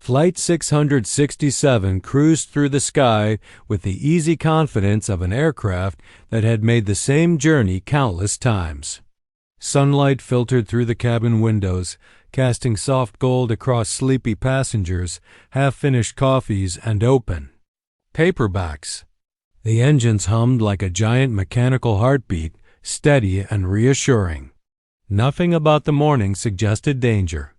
Flight 667 cruised through the sky with the easy confidence of an aircraft that had made the same journey countless times. Sunlight filtered through the cabin windows, casting soft gold across sleepy passengers, half-finished coffees, and open paperbacks. The engines hummed like a giant mechanical heartbeat, steady and reassuring. Nothing about the morning suggested danger.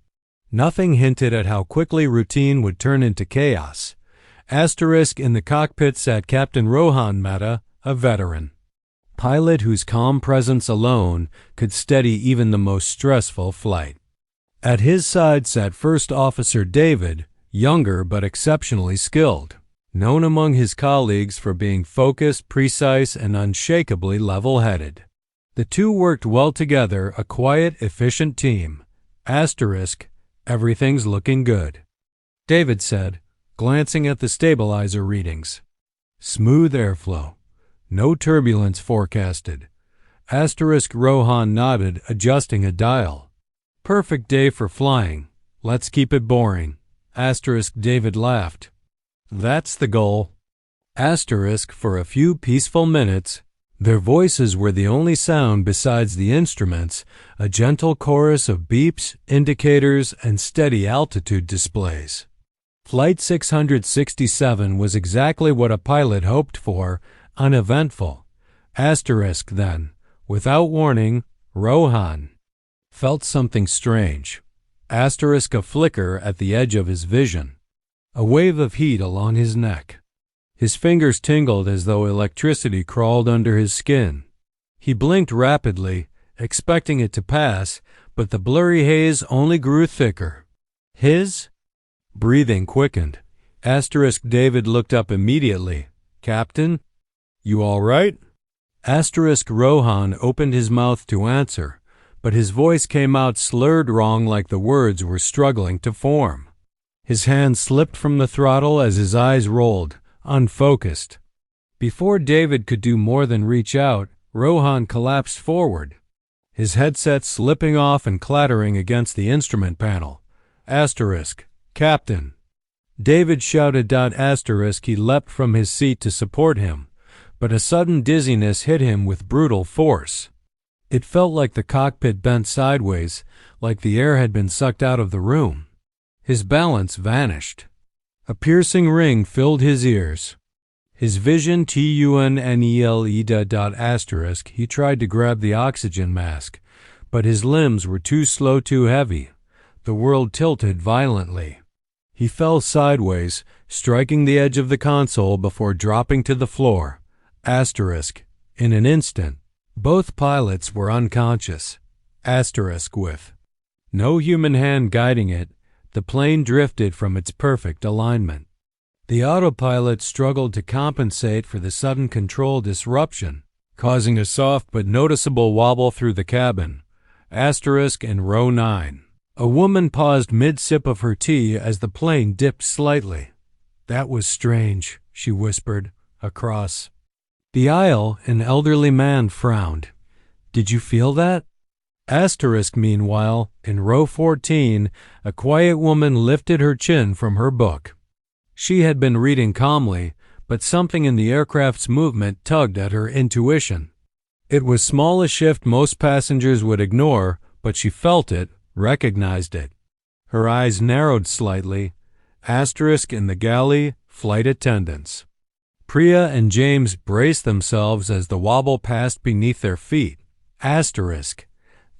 Nothing hinted at how quickly routine would turn into chaos. In the cockpit sat Captain Rohan Mehta, a veteran pilot whose calm presence alone could steady even the most stressful flight. At his side sat First Officer David, younger but exceptionally skilled, known among his colleagues for being focused, precise, and unshakably level-headed. The two worked well together, a quiet, efficient team. Everything's looking good, David said, glancing at the stabilizer readings. Smooth airflow. No turbulence forecasted. Rohan nodded, adjusting a dial. Perfect day for flying. Let's keep it boring. David laughed. That's the goal. For a few peaceful minutes, their voices were the only sound besides the instruments, a gentle chorus of beeps, indicators, and steady altitude displays. Flight 667 was exactly what a pilot hoped for, uneventful. Then, without warning, Rohan felt something strange. A flicker at the edge of his vision. A wave of heat along his neck. His fingers tingled as though electricity crawled under his skin. He blinked rapidly, expecting it to pass, but the blurry haze only grew thicker. His breathing quickened. David looked up immediately. Captain? You all right? Rohan opened his mouth to answer, but his voice came out slurred wrong like the words were struggling to form. His hand slipped from the throttle as his eyes rolled, unfocused. Before David could do more than reach out, Rohan collapsed forward, his headset slipping off and clattering against the instrument panel. Captain. David shouted. He leapt from his seat to support him, but a sudden dizziness hit him with brutal force. It felt like the cockpit bent sideways, like the air had been sucked out of the room. His balance vanished. A piercing ring filled his ears. His vision tunneled. He tried to grab the oxygen mask, but his limbs were too slow, too heavy. The world tilted violently. He fell sideways, striking the edge of the console before dropping to the floor. In an instant, both pilots were unconscious. With no human hand guiding it, the plane drifted from its perfect alignment. The autopilot struggled to compensate for the sudden control disruption, causing a soft but noticeable wobble through the cabin. In row 9. A woman paused mid-sip of her tea as the plane dipped slightly. That was strange, she whispered, across the aisle. An elderly man frowned. Did you feel that? Meanwhile, in row 14, a quiet woman lifted her chin from her book. She had been reading calmly, but something in the aircraft's movement tugged at her intuition. It was small, a shift most passengers would ignore, but she felt it, recognized it. Her eyes narrowed slightly. In the galley, flight attendants. Priya and James braced themselves as the wobble passed beneath their feet.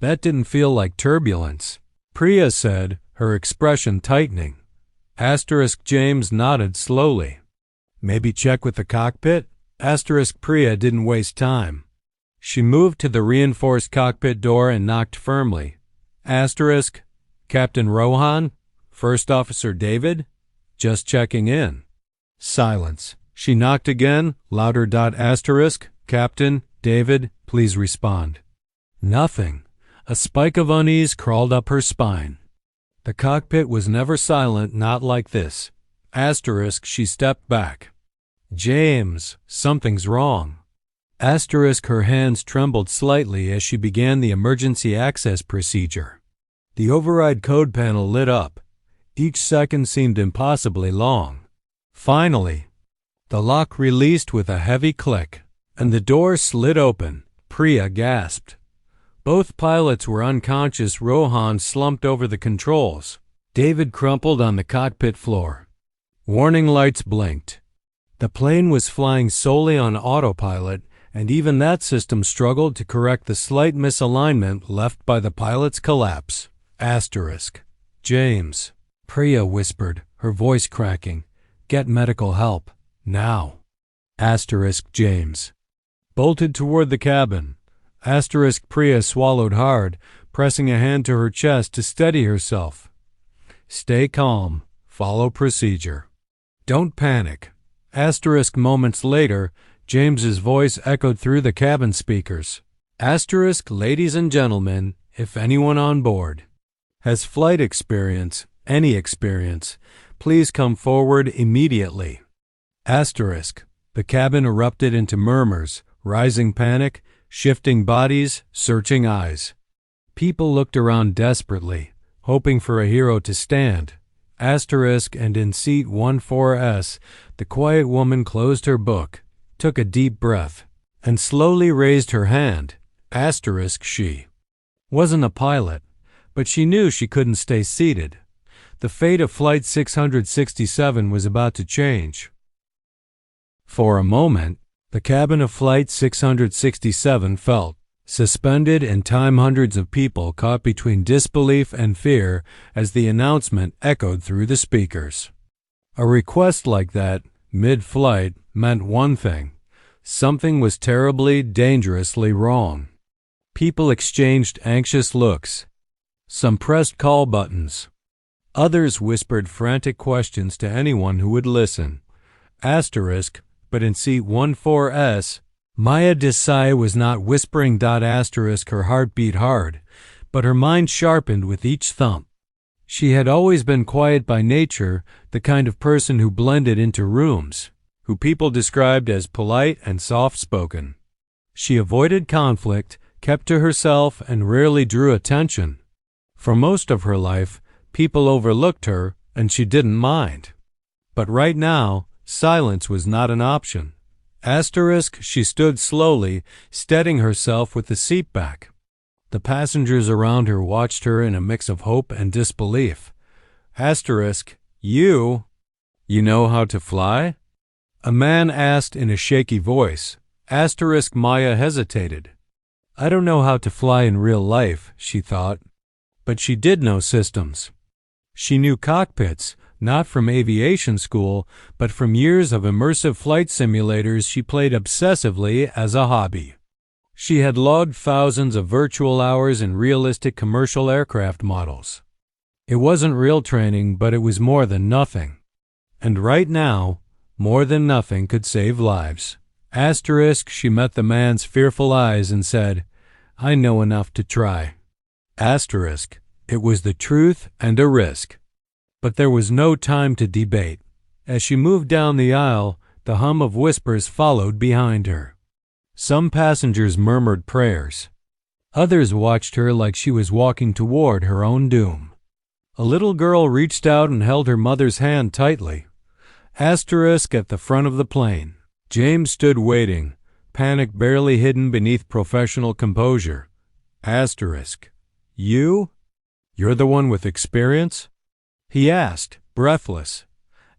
That didn't feel like turbulence, Priya said, her expression tightening. James nodded slowly. Maybe check with the cockpit? Priya didn't waste time. She moved to the reinforced cockpit door and knocked firmly. Captain Rohan? First Officer David? Just checking in. Silence. She knocked again, louder. Captain, David, please respond. Nothing. A spike of unease crawled up her spine. The cockpit was never silent, not like this. She stepped back. James, something's wrong. Her hands trembled slightly as she began the emergency access procedure. The override code panel lit up. Each second seemed impossibly long. Finally, the lock released with a heavy click, and the door slid open. Priya gasped. Both pilots were unconscious. Rohan slumped over the controls. David crumpled on the cockpit floor. Warning lights blinked. The plane was flying solely on autopilot, and even that system struggled to correct the slight misalignment left by the pilot's collapse. Asterisk. James, Priya whispered, her voice cracking. Get medical help. Now. Asterisk James bolted toward the cabin. Asterisk Priya swallowed hard, pressing a hand to her chest to steady herself. Stay calm. Follow procedure. Don't panic. Asterisk moments later, James's voice echoed through the cabin speakers. Asterisk ladies and gentlemen, if anyone on board has flight experience, any experience, please come forward immediately. Asterisk. The cabin erupted into murmurs, rising panic, shifting bodies, searching eyes. People looked around desperately, hoping for a hero to stand. Asterisk, and in seat 14S, the quiet woman closed her book, took a deep breath, and slowly raised her hand. Asterisk, she wasn't a pilot, but she knew she couldn't stay seated. The fate of Flight 667 was about to change. For a moment, the cabin of Flight 667 felt suspended in time. Hundreds of people caught between disbelief and fear as the announcement echoed through the speakers. A request like that, mid-flight, meant one thing. Something was terribly, dangerously wrong. People exchanged anxious looks. Some pressed call buttons. Others whispered frantic questions to anyone who would listen. Asterisk, but in seat 14S, Maya Desai was not whispering. Asterisk, her heart beat hard, but her mind sharpened with each thump. She had always been quiet by nature, the kind of person who blended into rooms, who people described as polite and soft-spoken. She avoided conflict, kept to herself, and rarely drew attention. For most of her life, people overlooked her, and she didn't mind. But right now, silence was not an option. Asterisk, she stood slowly, steadying herself with the seat back. The passengers around her watched her in a mix of hope and disbelief. Asterisk, you know how to fly? A man asked in a shaky voice. Asterisk, Maya hesitated. I don't know how to fly in real life, she thought. But she did know systems. She knew cockpits, not from aviation school, but from years of immersive flight simulators she played obsessively as a hobby. She had logged thousands of virtual hours in realistic commercial aircraft models. It wasn't real training, but it was more than nothing. And right now, more than nothing could save lives. Asterisk, she met the man's fearful eyes and said, I know enough to try. Asterisk, it was the truth and a risk. But there was no time to debate. As she moved down the aisle, the hum of whispers followed behind her. Some passengers murmured prayers. Others watched her like she was walking toward her own doom. A little girl reached out and held her mother's hand tightly. Asterisk, at the front of the plane, James stood waiting, panic barely hidden beneath professional composure. Asterisk, you're the one with experience? He asked, breathless.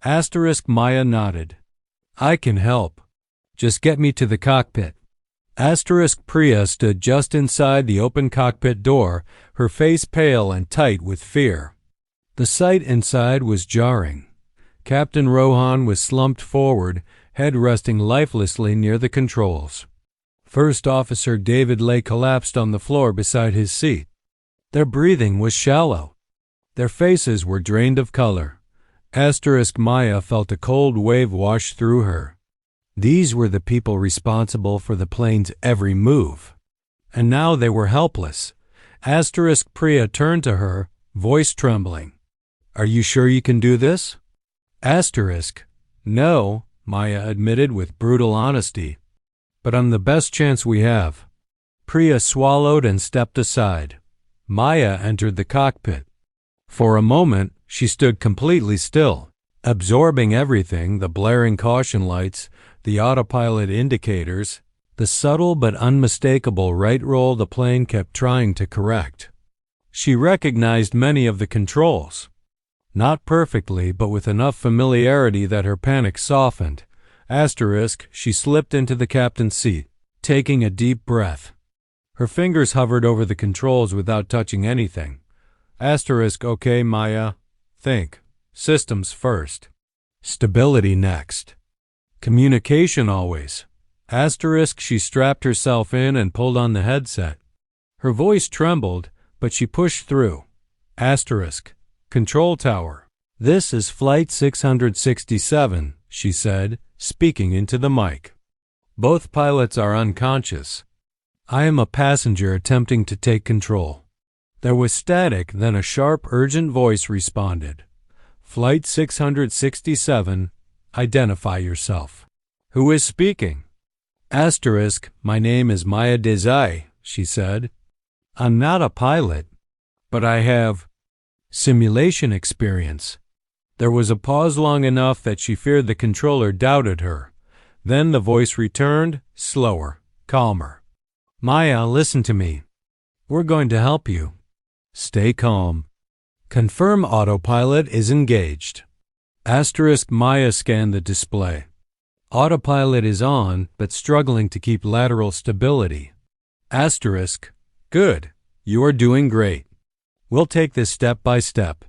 Asterisk, Maya nodded. I can help. Just get me to the cockpit. Asterisk, Priya stood just inside the open cockpit door, her face pale and tight with fear. The sight inside was jarring. Captain Rohan was slumped forward, head resting lifelessly near the controls. First Officer David lay collapsed on the floor beside his seat. Their breathing was shallow. Their faces were drained of color. Asterisk, Maya felt a cold wave wash through her. These were the people responsible for the plane's every move. And now they were helpless. Asterisk, Priya turned to her, voice trembling. Are you sure you can do this? Asterisk, no, Maya admitted with brutal honesty. But on the best chance we have. Priya swallowed and stepped aside. Maya entered the cockpit. For a moment, She stood completely still, absorbing everything: the blaring caution lights, the autopilot indicators, the subtle but unmistakable right roll the plane kept trying to correct. She recognized many of the controls. Not perfectly, but with enough familiarity that her panic softened. She slipped into the captain's seat, taking a deep breath. Her fingers hovered over the controls without touching anything. Okay, Maya. Think. Systems first. Stability next. Communication always. She strapped herself in and pulled on the headset. Her voice trembled, but she pushed through. Control tower. This is Flight 667, she said, speaking into the mic. Both pilots are unconscious. I am a passenger attempting to take control. There was static, then a sharp, urgent voice responded. Flight 667, identify yourself. Who is speaking? My name is Maya Desai, she said. I'm not a pilot, but I have simulation experience. There was a pause long enough that she feared the controller doubted her. Then the voice returned, slower, calmer. Maya, listen to me. We're going to help you. Stay calm. Confirm autopilot is engaged. Maya scanned the display. Autopilot is on, but struggling to keep lateral stability. Good. You are doing great. We'll take this step by step.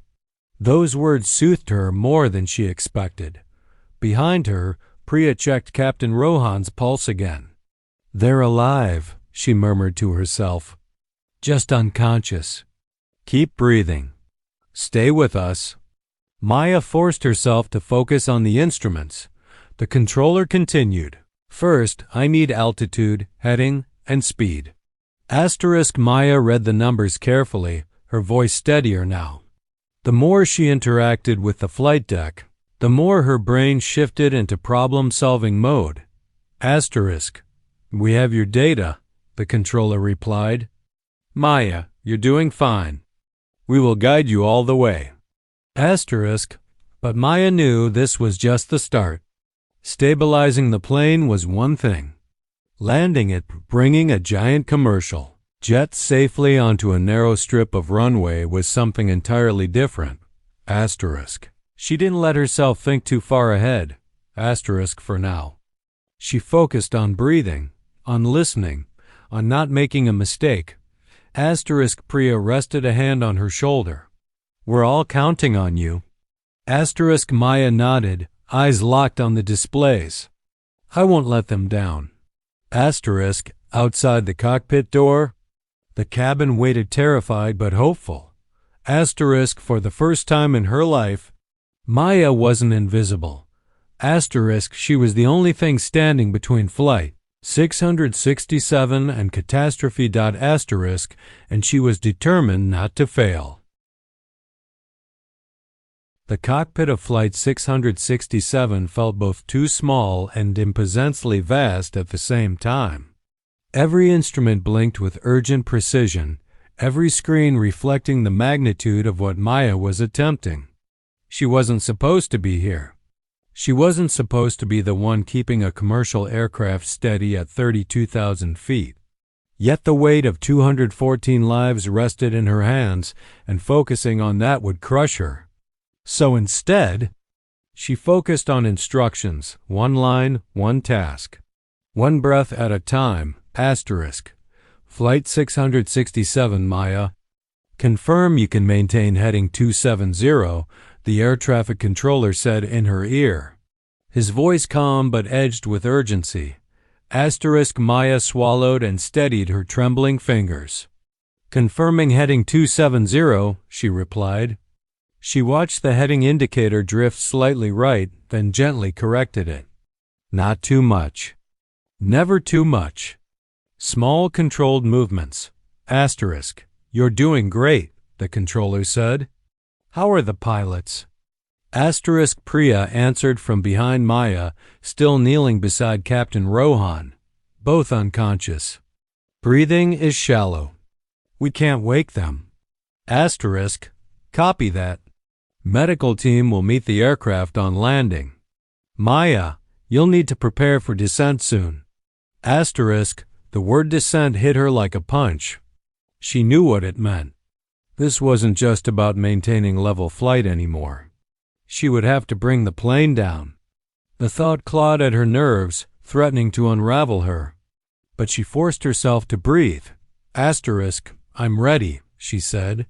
Those words soothed her more than she expected. Behind her, Priya checked Captain Rohan's pulse again. They're alive, she murmured to herself. Just unconscious. Keep breathing. Stay with us. Maya forced herself to focus on the instruments. The controller continued. First, I need altitude, heading, and speed. Maya read the numbers carefully, her voice steadier now. The more she interacted with the flight deck, the more her brain shifted into problem-solving mode. We have your data, the controller replied. Maya, you're doing fine. We will guide you all the way. But Maya knew this was just the start. Stabilizing the plane was one thing. Landing it, bringing a giant commercial jet safely onto a narrow strip of runway was something entirely different. She didn't let herself think too far ahead. For now. She focused on breathing, on listening, on not making a mistake. Priya rested a hand on her shoulder. We're all counting on you. Maya nodded, eyes locked on the displays. I won't let them down. Outside the cockpit door. The cabin waited, terrified but hopeful. For the first time in her life, Maya wasn't invisible. She was the only thing standing between Flight 667 and catastrophe. And she was determined not to fail. The cockpit of Flight 667 felt both too small and imposingly vast at the same time. Every instrument blinked with urgent precision, every screen reflecting the magnitude of what Maya was attempting. She wasn't supposed to be here. She wasn't supposed to be the one keeping a commercial aircraft steady at 32,000 feet. Yet the weight of 214 lives rested in her hands, and focusing on that would crush her. So instead, she focused on instructions, one line, one task. One breath at a time. Flight 667, Maya. Confirm you can maintain heading 270, the air traffic controller said in her ear. His voice calm but edged with urgency. Maya swallowed and steadied her trembling fingers. Confirming heading 270, she replied. She watched the heading indicator drift slightly right, then gently corrected it. Not too much. Never too much. Small controlled movements. You're doing great, the controller said. How are the pilots? Priya answered from behind Maya, still kneeling beside Captain Rohan. Both unconscious. Breathing is shallow. We can't wake them. Copy that. Medical team will meet the aircraft on landing. Maya, you'll need to prepare for descent soon. Asterisk, the word descent hit her like a punch. She knew what it meant. This wasn't just about maintaining level flight anymore. She would have to bring the plane down. The thought clawed at her nerves, threatening to unravel her. But she forced herself to breathe. Asterisk, I'm ready, she said,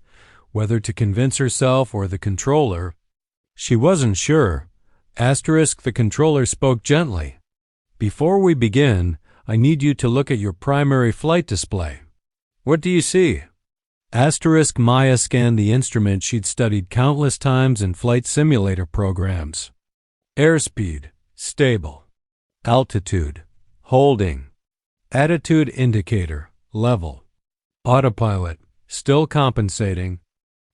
whether to convince herself or the controller. She wasn't sure. Asterisk, the controller spoke gently. Before we begin, I need you to look at your primary flight display. What do you see? Asterisk, Maya scanned the instrument she'd studied countless times in flight simulator programs. Airspeed, stable. Altitude, holding. Attitude indicator, level. Autopilot, still compensating.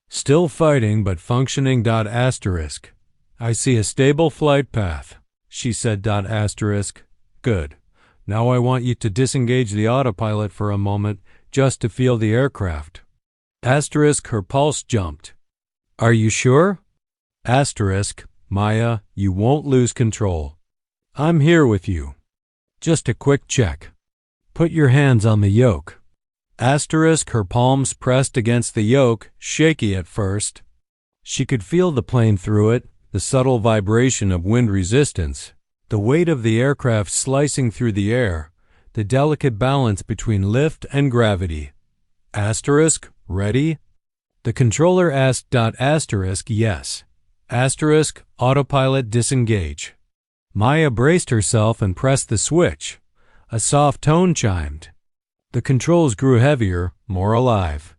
Still fighting but functioning. Asterisk. I see a stable flight path, she said. Asterisk. Good. Now I want you to disengage the autopilot for a moment just to feel the aircraft. Asterisk, her pulse jumped. Are you sure? Asterisk, Maya, you won't lose control. I'm here with you. Just a quick check. Put your hands on the yoke. Asterisk, her palms pressed against the yoke, shaky at first. She could feel the plane through it, the subtle vibration of wind resistance, the weight of the aircraft slicing through the air, the delicate balance between lift and gravity. Asterisk, ready? The controller asked. Asterisk, yes. Asterisk, autopilot disengage. Maya braced herself and pressed the switch. A soft tone chimed. The controls grew heavier, more alive.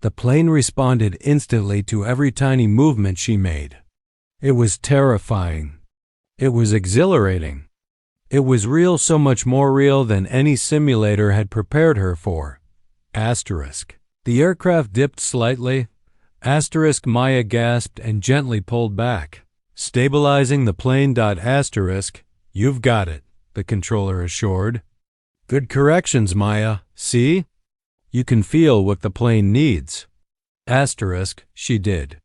The plane responded instantly to every tiny movement she made. It was terrifying. It was exhilarating. It was real, so much more real than any simulator had prepared her for. Asterisk. The aircraft dipped slightly. Asterisk, Maya gasped and gently pulled back, stabilizing the plane. Asterisk, you've got it, the controller assured. Good corrections, Maya. See? You can feel what the plane needs. Asterisk, she did.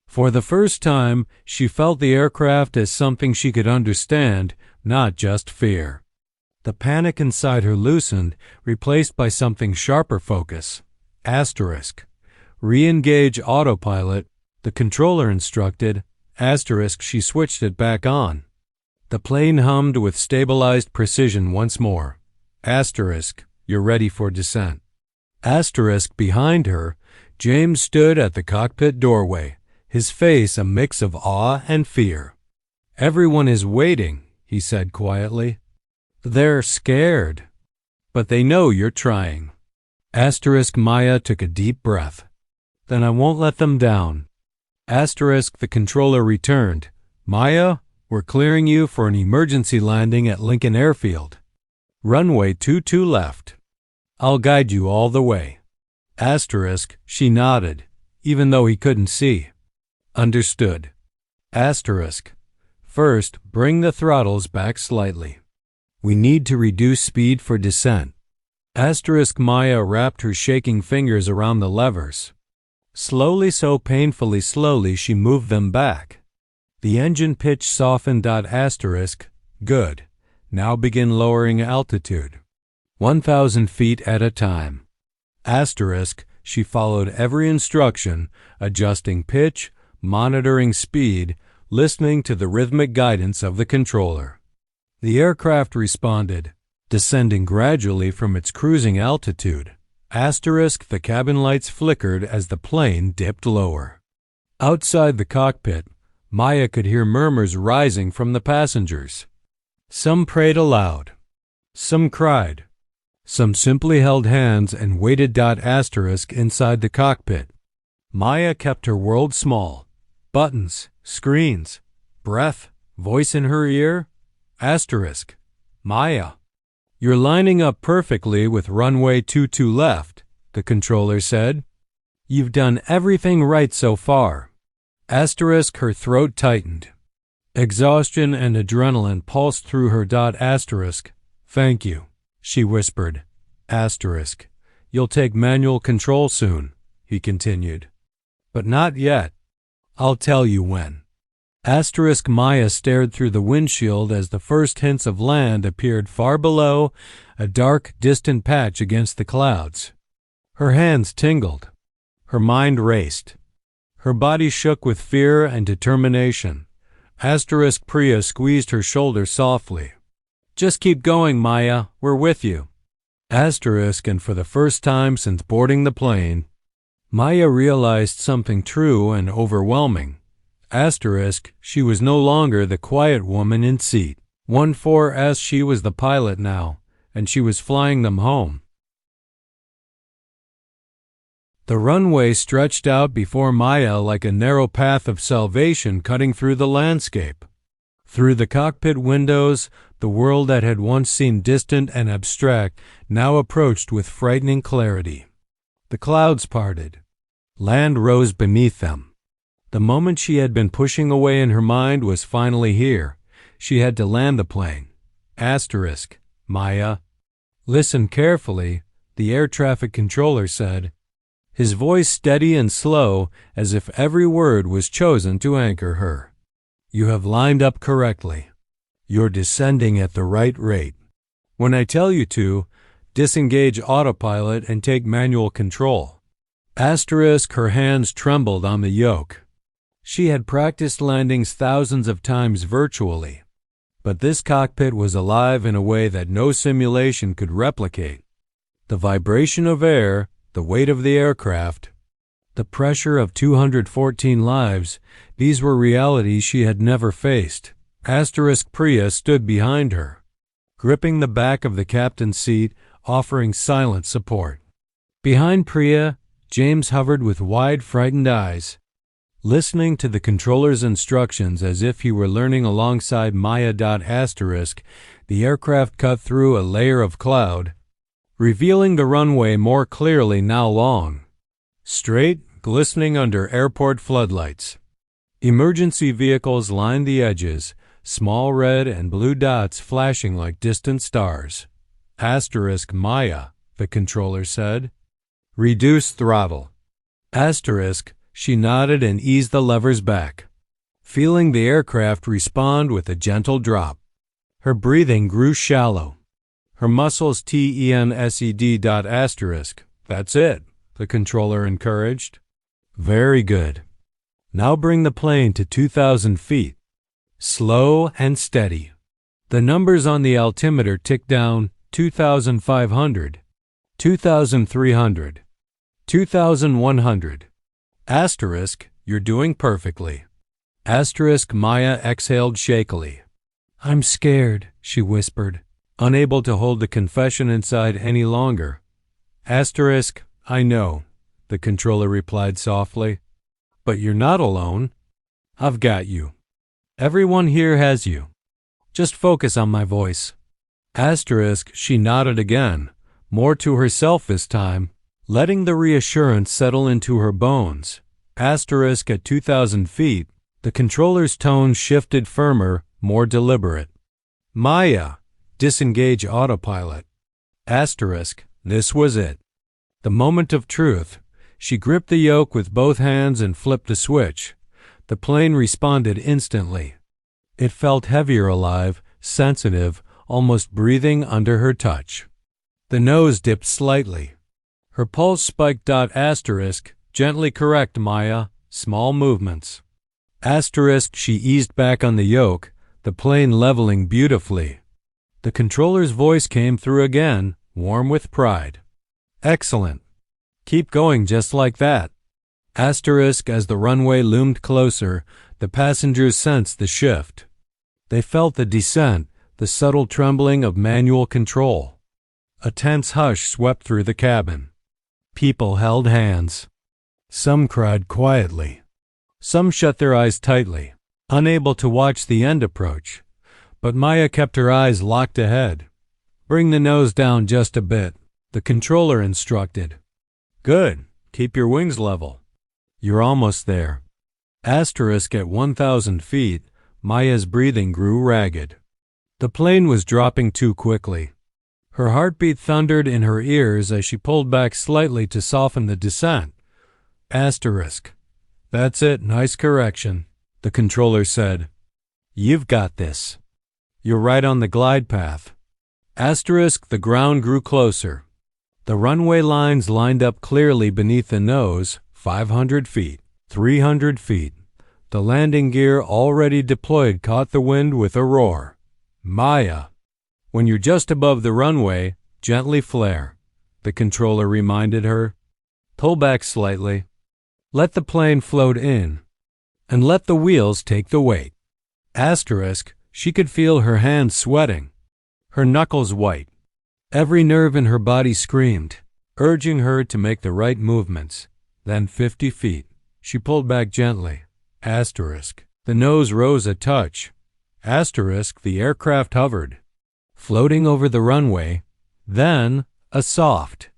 For the first time, she felt the aircraft as something she could understand, not just fear. The panic inside her loosened, replaced by something sharper focus. Asterisk. Re-engage autopilot, the controller instructed. Asterisk, she switched it back on. The plane hummed with stabilized precision once more. Asterisk, you're ready for descent. Asterisk, behind her, James stood at the cockpit doorway, his face a mix of awe and fear. Everyone is waiting, he said quietly. They're scared, but they know you're trying. Asterisk, Maya took a deep breath. Then I won't let them down. Asterisk, the controller returned. Maya, we're clearing you for an emergency landing at Lincoln Airfield. Runway 22 left. I'll guide you all the way. Asterisk, she nodded, even though he couldn't see. Understood. Asterisk. First, bring the throttles back slightly. We need to reduce speed for descent. Asterisk, Maya wrapped her shaking fingers around the levers. Slowly, so painfully slowly, she moved them back. The engine pitch softened. Asterisk. Good. Now begin lowering altitude. 1,000 feet at a time. Asterisk, she followed every instruction, adjusting pitch, monitoring speed, listening to the rhythmic guidance of the controller. The aircraft responded, descending gradually from its cruising altitude. Asterisk, the cabin lights flickered as the plane dipped lower. Outside the cockpit, Maya could hear murmurs rising from the passengers. Some prayed aloud. Some cried. Some simply held hands and waited. Asterisk, inside the cockpit, Maya kept her world small. Buttons, screens, breath, voice in her ear. Asterisk. Maya. You're lining up perfectly with runway 22 left, the controller said. You've done everything right so far. Asterisk, her throat tightened. Exhaustion and adrenaline pulsed through her. Asterisk. Thank you, she whispered. Asterisk. You'll take manual control soon, he continued. But not yet. I'll tell you when. Asterisk Maya stared through the windshield as the first hints of land appeared far below, a dark, distant patch against the clouds. Her hands tingled. Her mind raced. Her body shook with fear and determination. Asterisk Priya squeezed her shoulder softly. Just keep going, Maya. We're with you. Asterisk, and for the first time since boarding the plane, Maya realized something true and overwhelming. Asterisk, she was no longer the quiet woman in seat 14S. She was the pilot now, and she was flying them home. The runway stretched out before Maya like a narrow path of salvation cutting through the landscape. Through the cockpit windows, the world that had once seemed distant and abstract now approached with frightening clarity. The clouds parted. Land rose beneath them. The moment she had been pushing away in her mind was finally here. She had to land the plane. Asterisk, Maya. Listen carefully, the air traffic controller said, his voice steady and slow as if every word was chosen to anchor her. You have lined up correctly. You're descending at the right rate. When I tell you to, disengage autopilot and take manual control. Asterisk, her hands trembled on the yoke. She had practiced landings thousands of times virtually, but this cockpit was alive in a way that no simulation could replicate. The vibration of air, the weight of the aircraft, the pressure of 214 lives, these were realities she had never faced. Asterisk Priya stood behind her, gripping the back of the captain's seat, offering silent support. Behind Priya, James hovered with wide, frightened eyes, listening to the controller's instructions as if he were learning alongside Maya. Asterisk, the aircraft cut through a layer of cloud, revealing the runway more clearly now long, straight, glistening under airport floodlights. Emergency vehicles lined the edges, small red and blue dots flashing like distant stars. Asterisk Maya, the controller said. Reduce throttle. Asterisk, she nodded and eased the levers back, feeling the aircraft respond with a gentle drop. Her breathing grew shallow. Her muscles tensed. Asterisk, that's it, the controller encouraged. Very good. Now bring the plane to 2,000 feet. Slow and steady. The numbers on the altimeter ticked down. 2,500, 2,300, 2,100. Asterisk, you're doing perfectly. Asterisk Maya exhaled shakily. I'm scared, she whispered, unable to hold the confession inside any longer. Asterisk, I know, the controller replied softly. But you're not alone. I've got you. Everyone here has you. Just focus on my voice. Asterisk, she nodded again, more to herself this time, letting the reassurance settle into her bones. Asterisk, at 2,000 feet, the controller's tone shifted firmer, more deliberate. Maya, disengage autopilot. Asterisk, this was it. The moment of truth. She gripped the yoke with both hands and flipped the switch. The plane responded instantly. It felt heavier alive, sensitive, almost breathing under her touch. The nose dipped slightly. Her pulse spiked. Asterisk, gently correct, Maya, small movements. Asterisk, she eased back on the yoke, the plane leveling beautifully. The controller's voice came through again, warm with pride. Excellent. Keep going just like that. Asterisk, as the runway loomed closer, the passengers sensed the shift. They felt the descent, the subtle trembling of manual control. A tense hush swept through the cabin. People held hands. Some cried quietly. Some shut their eyes tightly, unable to watch the end approach. But Maya kept her eyes locked ahead. Bring the nose down just a bit, the controller instructed. Good. Keep your wings level. You're almost there. Asterisk, at 1,000 feet, Maya's breathing grew ragged. The plane was dropping too quickly. Her heartbeat thundered in her ears as she pulled back slightly to soften the descent. Asterisk. That's it, nice correction, the controller said. You've got this. You're right on the glide path. Asterisk, the ground grew closer. The runway lines lined up clearly beneath the nose, 500 feet, 300 feet. The landing gear already deployed caught the wind with a roar. Maya. When you're just above the runway, gently flare, the controller reminded her. Pull back slightly. Let the plane float in, and let the wheels take the weight. Asterisk, she could feel her hands sweating, her knuckles white. Every nerve in her body screamed, urging her to make the right movements. Then 50 feet. She pulled back gently. Asterisk. The nose rose a touch. Asterisk. The aircraft hovered, floating over the runway. Then a soft,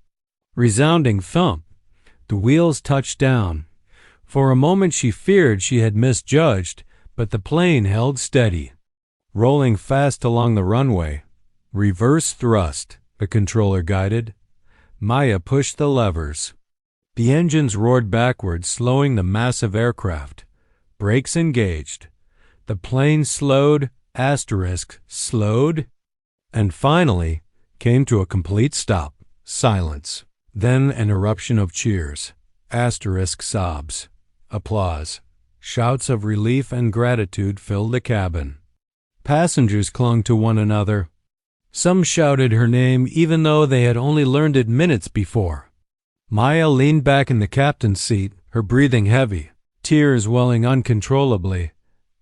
resounding thump. The wheels touched down. For a moment she feared she had misjudged, but the plane held steady, rolling fast along the runway. Reverse thrust, the controller guided. Maya pushed the levers. The engines roared backwards, slowing the massive aircraft. Brakes engaged. The plane slowed, asterisk, slowed, and finally came to a complete stop. Silence. Then an eruption of cheers. Asterisk, sobs. Applause. Shouts of relief and gratitude filled the cabin. Passengers clung to one another. Some shouted her name even though they had only learned it minutes before. Maya leaned back in the captain's seat, her breathing heavy, tears welling uncontrollably.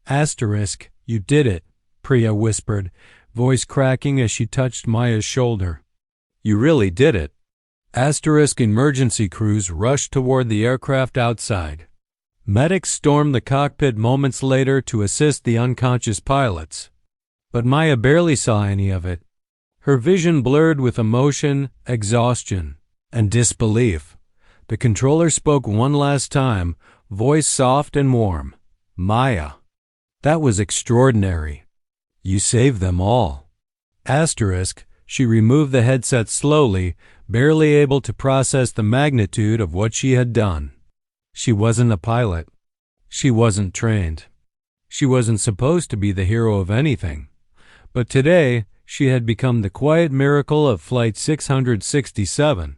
Asterisk, you did it, Priya whispered, voice cracking as she touched Maya's shoulder. You really did it. Asterisk, emergency crews rushed toward the aircraft outside. Medics stormed the cockpit moments later to assist the unconscious pilots. But Maya barely saw any of it. Her vision blurred with emotion, exhaustion, and disbelief. The controller spoke one last time, voice soft and warm. Maya. That was extraordinary. You saved them all. Asterisk, she removed the headset slowly, barely able to process the magnitude of what she had done. She wasn't a pilot. She wasn't trained. She wasn't supposed to be the hero of anything. But today, she had become the quiet miracle of Flight 667.